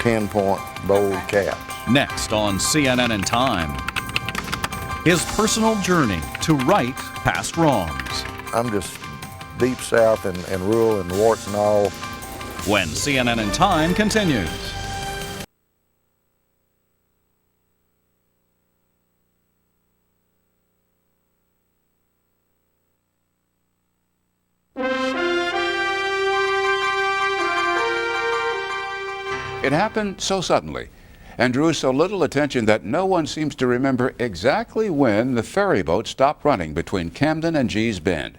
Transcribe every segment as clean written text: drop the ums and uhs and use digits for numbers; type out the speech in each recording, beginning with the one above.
10-point bold caps. Next on CNN in Time, his personal journey to right past wrongs. I'm just deep south and rural and warts and all. When CNN in Time continues. It happened so suddenly and drew so little attention that no one seems to remember exactly when the ferry boat stopped running between Camden and Gee's Bend.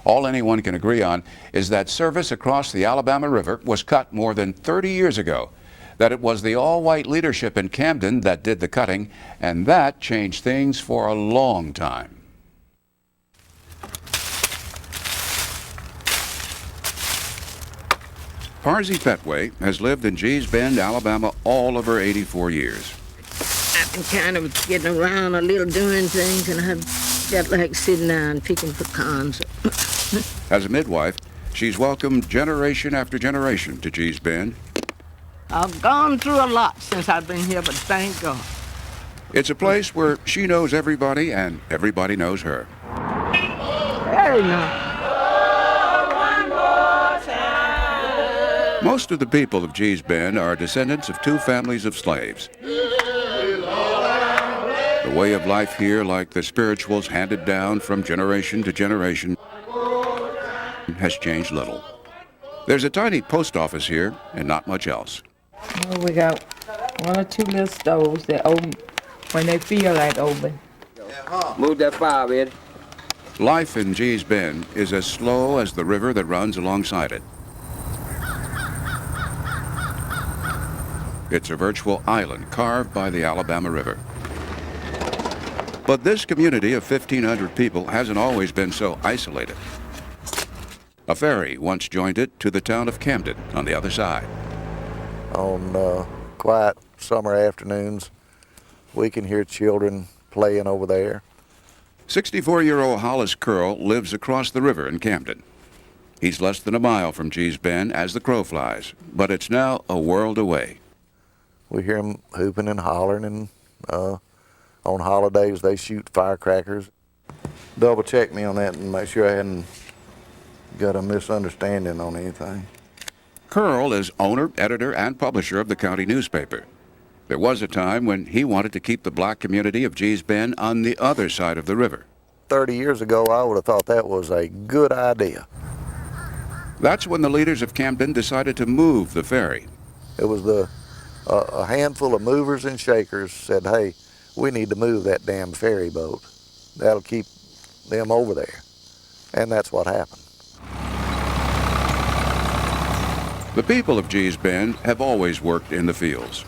All anyone can agree on is that service across the Alabama River was cut more than 30 years ago, that it was the all-white leadership in Camden that did the cutting, and that changed things for a long time. Parsi Petway has lived in Gee's Bend, Alabama all of her 84 years. I've been kind of getting around a little doing things, and I've got like sitting down picking pecans. As a midwife, she's welcomed generation after generation to Gee's Bend. I've gone through a lot since I've been here, but thank God. It's a place where she knows everybody and everybody knows her. Very nice. Most of the people of Gee's Bend are descendants of two families of slaves. The way of life here, like the spirituals handed down from generation to generation, has changed little. There's a tiny post office here and not much else. Well, we got one or two little stoves that open when they feel like open. Move that fire, Eddie. Life in Gee's Bend is as slow as the river that runs alongside it. It's a virtual island carved by the Alabama River. But this community of 1,500 people hasn't always been so isolated. A ferry once joined it to the town of Camden on the other side. On quiet summer afternoons, we can hear children playing over there. 64-year-old Hollis Curl lives across the river in Camden. He's less than a mile from Gee's Bend as the crow flies, but it's now a world away. We hear them hooping and hollering, and on holidays they shoot firecrackers. Double check me on that and make sure I hadn't got a misunderstanding on anything. Curl is owner, editor, and publisher of the county newspaper. There was a time when he wanted to keep the black community of Gee's Bend on the other side of the river. 30 years ago, I would have thought that was a good idea. That's when the leaders of Camden decided to move the ferry. It was a handful of movers and shakers said, hey, we need to move that damn ferry boat. That'll keep them over there. And that's what happened. The people of Gee's Bend have always worked in the fields.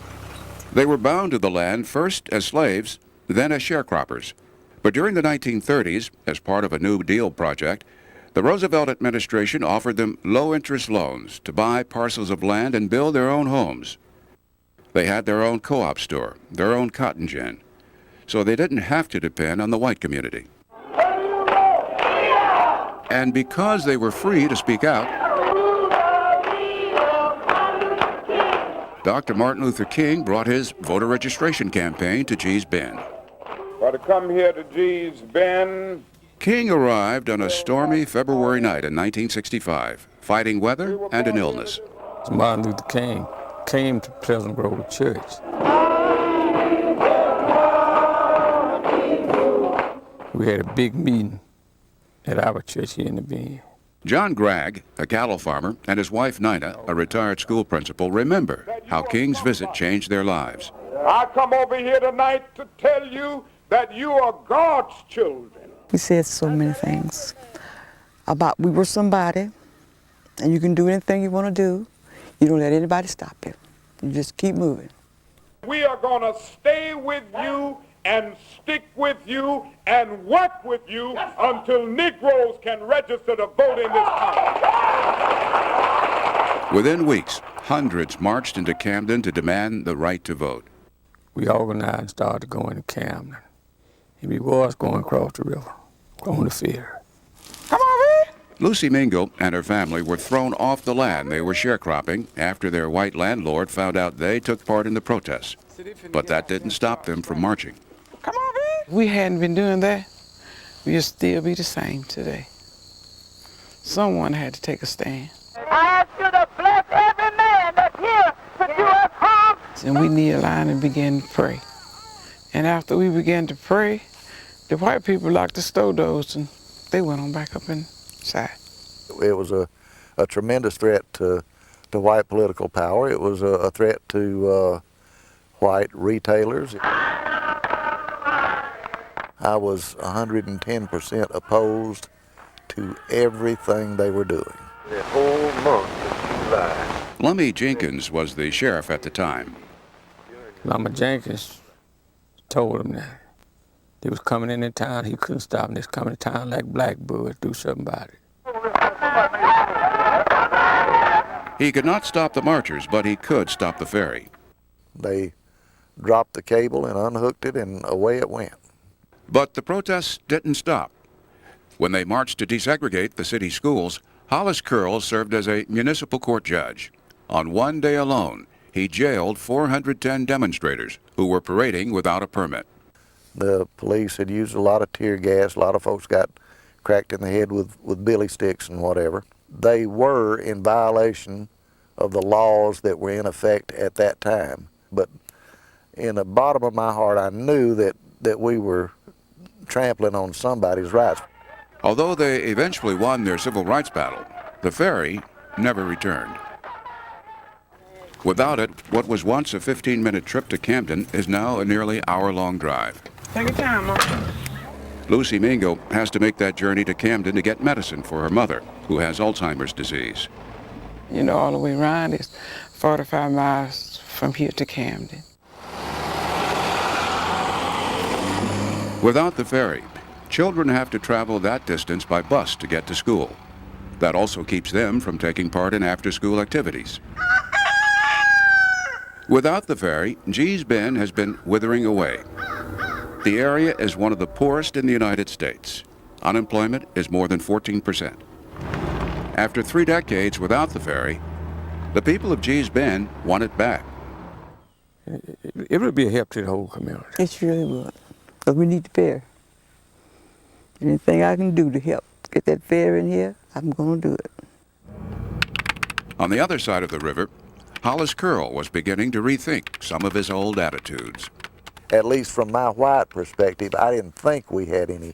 They were bound to the land first as slaves, then as sharecroppers. But during the 1930s, as part of a New Deal project, the Roosevelt administration offered them low-interest loans to buy parcels of land and build their own homes. They had their own co-op store, their own cotton gin, so they didn't have to depend on the white community. And because they were free to speak out, Dr. Martin Luther King brought his voter registration campaign to Gee's Bend. For to come here to Gee's Bend. King arrived on a stormy February night in 1965, fighting weather and an illness. Martin Luther King came to Pleasant Grove Church. We had a big meeting at our church here in the Bend. John Gregg, a cattle farmer, and his wife Nina, a retired school principal, remember how King's visit changed their lives. I come over here tonight to tell you that you are God's children. He said so many things about we were somebody, and you can do anything you want to do. You don't let anybody stop you. You just keep moving. We are going to stay with you and stick with you and work with you until Negroes can register to vote in this country. Within weeks, hundreds marched into Camden to demand the right to vote. We organized and started going to Camden. And we was going across the river, on the ferry. Come on, man. Lucy Mingle and her family were thrown off the land they were sharecropping after their white landlord found out they took part in the protests. But that didn't stop them from marching. Come on, baby. If we hadn't been doing that, we'd still be the same today. Someone had to take a stand. I ask you to bless every man that's here to do us harm. And we kneel down and began to pray. And after we began to pray, the white people locked the store doors and they went on back up inside. It was a tremendous threat to white political power. It was a threat to white retailers. I was 110% opposed to everything they were doing. The whole month of July. Lummy Jenkins was the sheriff at the time. Lummy Jenkins told him that they was coming into town. He couldn't stop them. They was coming to town like blackbirds. Do something about it. He could not stop the marchers, but he could stop the ferry. They dropped the cable and unhooked it, and away it went. But the protests didn't stop. When they marched to desegregate the city schools, Hollis Curl served as a municipal court judge. On one day alone, he jailed 410 demonstrators who were parading without a permit. The police had used a lot of tear gas. A lot of folks got cracked in the head with billy sticks and whatever. They were in violation of the laws that were in effect at that time. But in the bottom of my heart, I knew that we were trampling on somebody's rights. Although they eventually won their civil rights battle, the ferry never returned. Without it, what was once a 15-minute trip to Camden is now a nearly hour-long drive. Take your time, Mom. Lucy Mingo has to make that journey to Camden to get medicine for her mother, who has Alzheimer's disease. You know, all the way around is 45 miles from here to Camden. Without the ferry, children have to travel that distance by bus to get to school. That also keeps them from taking part in after-school activities. Without the ferry, Gee's Bend has been withering away. The area is one of the poorest in the United States. Unemployment is more than 14%. After 3 decades without the ferry, the people of Gee's Bend want it back. It would be a help to the whole community. It really would, because we need the ferry. Anything I can do to help get that ferry in here, I'm going to do it. On the other side of the river, Hollis Curl was beginning to rethink some of his old attitudes. At least from my white perspective, I didn't think we had any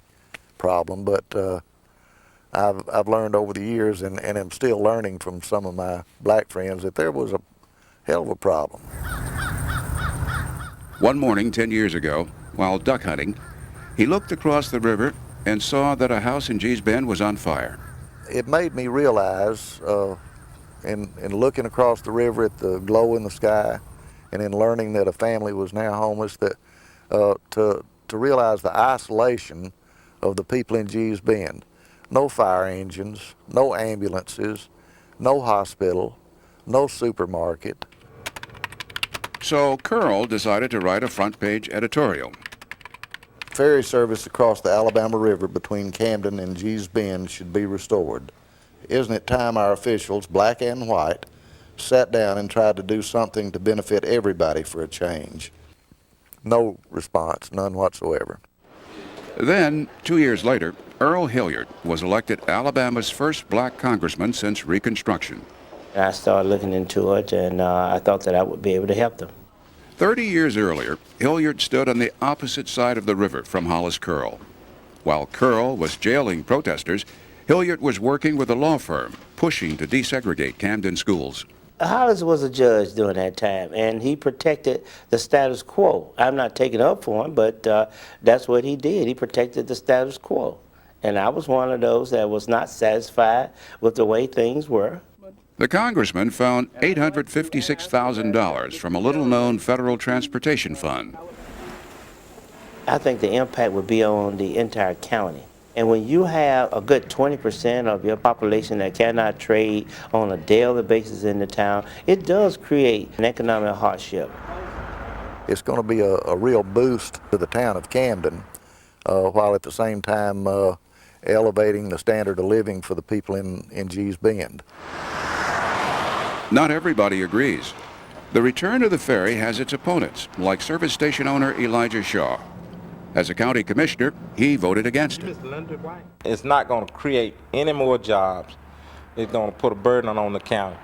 problem, but I've learned over the years, and am still learning from some of my black friends, that there was a hell of a problem. One morning 10 years ago, while duck hunting, he looked across the river and saw that a house in Gee's Bend was on fire. It made me realize, in looking across the river at the glow in the sky, and in learning that a family was now homeless, that to realize the isolation of the people in Gee's Bend. No fire engines, no ambulances, no hospital, no supermarket. So Curl decided to write a front-page editorial. Ferry service across the Alabama River between Camden and Gee's Bend should be restored. Isn't it time our officials, black and white, sat down and tried to do something to benefit everybody for a change? No response, none whatsoever. Then, 2 years later, Earl Hilliard was elected Alabama's first black congressman since Reconstruction. I started looking into it, and I thought that I would be able to help them. 30 years earlier, Hilliard stood on the opposite side of the river from Hollis Curl. While Curl was jailing protesters, Hilliard was working with a law firm, pushing to desegregate Camden schools. Hollis was a judge during that time, and he protected the status quo. I'm not taking up for him, but that's what he did. He protected the status quo. And I was one of those that was not satisfied with the way things were. The congressman found $856,000 from a little-known federal transportation fund. I think the impact would be on the entire county. And when you have a good 20% of your population that cannot trade on a daily basis in the town, it does create an economic hardship. It's going to be a real boost to the town of Camden, while at the same time elevating the standard of living for the people in Gee's Bend. Not everybody agrees. The return of the ferry has its opponents, like service station owner Elijah Shaw. As a county commissioner, he voted against it. It's not going to create any more jobs. It's going to put a burden on the county.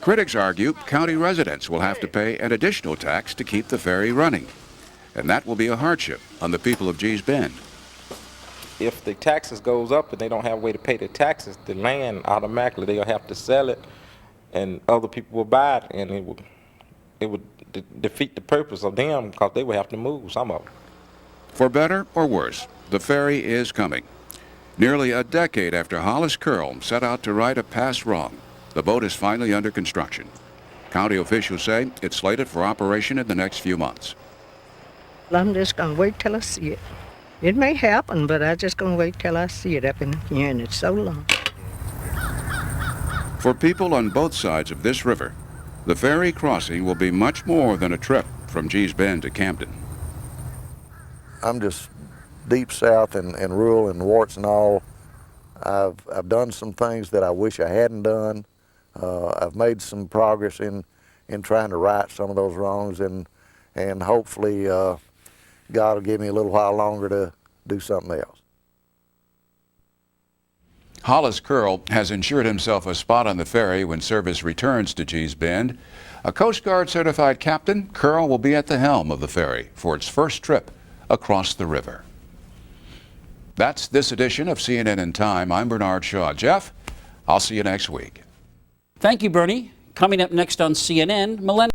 Critics argue county residents will have to pay an additional tax to keep the ferry running, and that will be a hardship on the people of Gee's Bend. If the taxes goes up and they don't have a way to pay the taxes, the land automatically they'll have to sell it, and other people will buy it, and it would defeat the purpose of them because they would have to move some of them. For better or worse, the ferry is coming. Nearly a decade after Hollis Curl set out to right a past wrong, the boat is finally under construction. County officials say it's slated for operation in the next few months. I'm just going to wait till I see it. It may happen, but I'm just going to wait till I see it. I've been hearing it so long. For people on both sides of this river, the ferry crossing will be much more than a trip from Gee's Bend to Camden. I'm just deep south and rural and warts and all. I've done some things that I wish I hadn't done. I've made some progress in trying to right some of those wrongs, and hopefully God will give me a little while longer to do something else. Hollis Curl has ensured himself a spot on the ferry when service returns to Gee's Bend. A Coast Guard certified captain, Curl will be at the helm of the ferry for its first trip across the river. That's this edition of CNN in Time. I'm Bernard Shaw. Jeff, I'll see you next week. Thank you, Bernie. Coming up next on CNN, millennials.